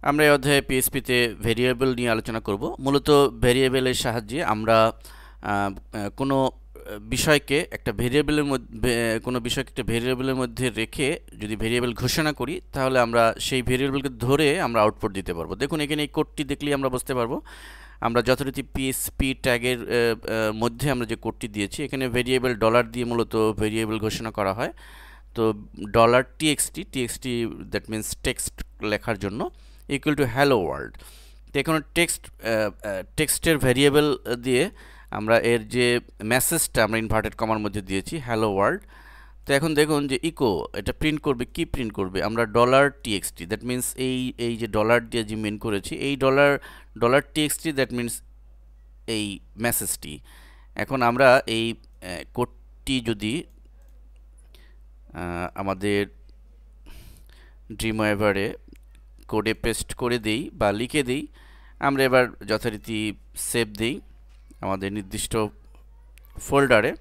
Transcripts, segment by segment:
আমরা এই অধ্যায়ে পিএইচপিতে ভেরিয়েবল নিয়ে আলোচনা করব। মূলত ভেরিয়েবলের সাহায্যে আমরা কোনো বিষয়কে একটা ভেরিয়েবলের মধ্যে রেখে যদি ভেরিয়েবল ঘোষণা করি, তাহলে আমরা সেই ভেরিয়েবলকে ধরে আমরা আউটপুট দিতে পারবো। দেখুন, এখানে এই কোডটি দেখলেই আমরা বুঝতে পারবো আমরা যথারীতি পিএইচপি ট্যাগের মধ্যে আমরা যে কোডটি দিয়েছি, এখানে ভেরিয়েবল ডলার দিয়ে মূলত ভেরিয়েবল ঘোষণা করা হয়। তো dollar TXT that means text লেখার জন্য ইকুয়াল টু হ্যালো ওয়ার্ল্ড। তো এখানে টেক্সটের ভেরিয়েবল দিয়ে আমরা এর যে মেসেজটা আমরা ইনভার্টেড কমার মধ্যে দিয়েছি হ্যালো ওয়ার্ল্ড। তো এখন দেখুন যে ইকো এটা প্রিন্ট করবে, কি প্রিন্ট করবে, আমরা ডলার টিএক্সটি দ্যাট মিনস এই যে ডলার দিয়ে যে মেন করেছি এই ডলার টিএক্সটি দ্যাট মিনস এই মেসেজটি। এখন আমরা এই কোডটি যদি আমাদের ড্রিমওয়েভারে কোডে পেস্ট করে দেই বা লিখে দেই, আমরা এবার যথারীতি সেভ দেই আমাদের নির্দিষ্ট ফোল্ডারে,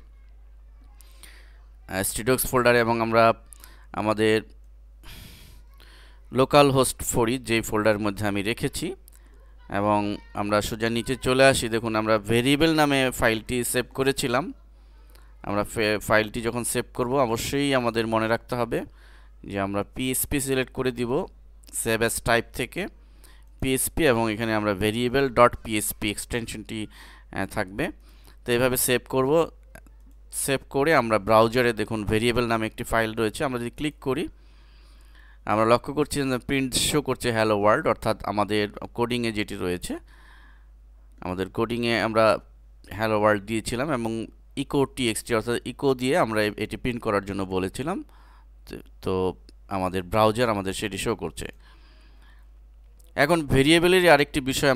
স্টুডিওক্স ফোল্ডারে, এবং আমরা আমাদের লোকাল হোস্ট 4 যেই ফোল্ডারের মধ্যে আমি রেখেছি, এবং আমরা সোজা নিচে চলে আসি। দেখুন, আমরা ভেরিয়েবল নামে ফাইলটি সেভ করেছিলাম। আমরা ফাইলটি যখন সেভ করব, অবশ্যই আমাদের মনে রাখতে হবে যে আমরা পিএইচপি সিলেক্ট করে দিব সেভ অ্যাজ টাইপ থেকে পিএইচপি, এবং এখানে আমরা ভেরিয়েবল ডট পিএইচপি এক্সটেনশনটি থাকবে। তো এইভাবে সেভ করব। সেভ করে আমরা ব্রাউজারে দেখুন ভেরিয়েবল নামে একটি ফাইল রয়েছে, আমরা যদি ক্লিক করি আমরা লক্ষ্য করছি যে প্রিন্ট শো করছে হ্যালো ওয়ার্ল্ড, অর্থাৎ আমাদের কোডিংয়ে যেটি রয়েছে, আমাদের কোডিংয়ে আমরা হ্যালো ওয়ার্ল্ড দিয়েছিলাম এবং ইকো টিএক্সটি অর্থাৎ ইকো দিয়ে আমরা এটি প্রিন্ট করার জন্য বলেছিলাম। তো আমাদের ব্রাউজার আমাদের সেটি শো করছে। এখন ভেরিয়েবলের আরেকটি বিষয়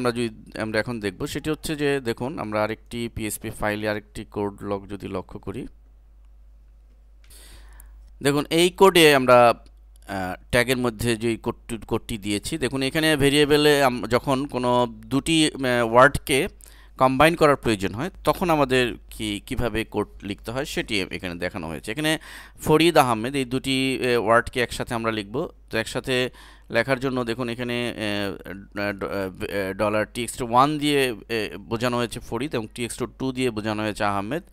আমরা এখন দেখব, সেটি হচ্ছে যে দেখুন আমরা আরেকটি পিএইচপি ফাইলে আরেকটি কোড যদি লক্ষ্য করি, দেখুন এই কোডে আমরা ট্যাগের মধ্যে যে কোডটি দিয়েছি, দেখুন এখানে ভেরিয়েবলে যখন কোনো দুটি ওয়ার্ডকে কম্বাইন করার প্রয়োজন হয়, তখন আমাদের কিভাবে কোড লিখতে হয় সেটি এখানে দেখানো হয়েছে। এখানে ফরিদ আহমেদ এই দুটি ওয়ার্ডকে একসাথে আমরা লিখব। তো একসাথে লেখার জন্য দেখুন এখানে ডলার txt1 দিয়ে বোঝানো হয়েছে ফরিদ এবং txt2 দিয়ে বোঝানো হয়েছে আহমেদ।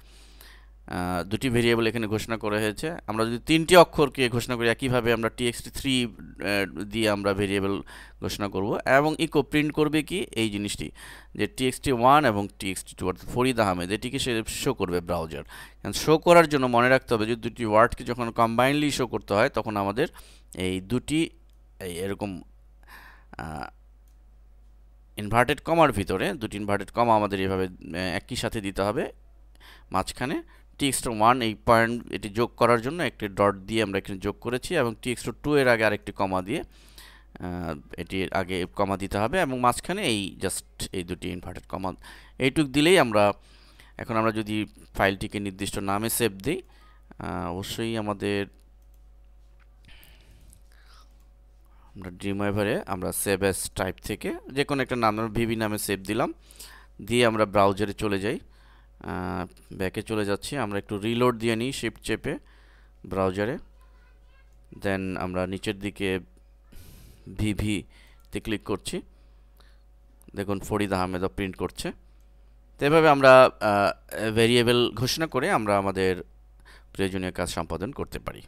দুটি ভেরিয়েবল এখানে ঘোষণা করা হয়েছে। আমরা যদি তিনটি অক্ষরকে ঘোষণা করি, একইভাবে আমরা txt3 দিয়ে আমরা ভেরিয়েবল ঘোষণা করব, এবং ইকো প্রিন্ট করবে কি এই জিনিসটি যে txt1 এবং txt2 অর্থাৎ ফরিদ আহমেদ, এটিকে সে শো করবে ব্রাউজার। শো করার জন্য মনে রাখতে হবে যে দুটি ওয়ার্ডকে যখন কম্বাইনলি শো করতে হয়, তখন আমাদের এই দুটি এরকম ইনভার্টেড কমার ভিতরে দুটি ইনভার্টেড কমা আমাদের এভাবে একই সাথে দিতে হবে। মাঝখানে txt1 এই পয়েন্ট এটি যোগ করার জন্য একটি ডট দিয়ে আমরা এখানে যোগ করেছি, এবং txt2 এর আগে আরেকটি কমা দিয়ে এটির আগে কমা দিতে হবে, এবং মাঝখানে এই জাস্ট এই দুটি ইনভার্টেড কমা এইটুক দিলেই আমরা এখন আমরা যদি ফাইলটিকে নির্দিষ্ট নামে সেভ দিই, অবশ্যই আমরা ড্রিমওয়েভারে আমরা সেভ অ্যাজ টাইপ থেকে যে কোনো একটা নাম ভিভি নামে সেভ দিলাম, দিয়ে আমরা ব্রাউজারে চলে যাই। ব্যাকে চলে যাচ্ছি, আমরা একটু রিলোড দিয়ে নিই শিফট চেপে ব্রাউজারে, দেন আমরা নিচের দিকে ভিভিতে ক্লিক করছি। দেখুন ফরিদ আহমেদও প্রিন্ট করছে। তো এভাবে আমরা ভেরিয়েবল ঘোষণা করে আমরা আমাদের প্রয়োজনীয় কাজ সম্পাদন করতে পারি।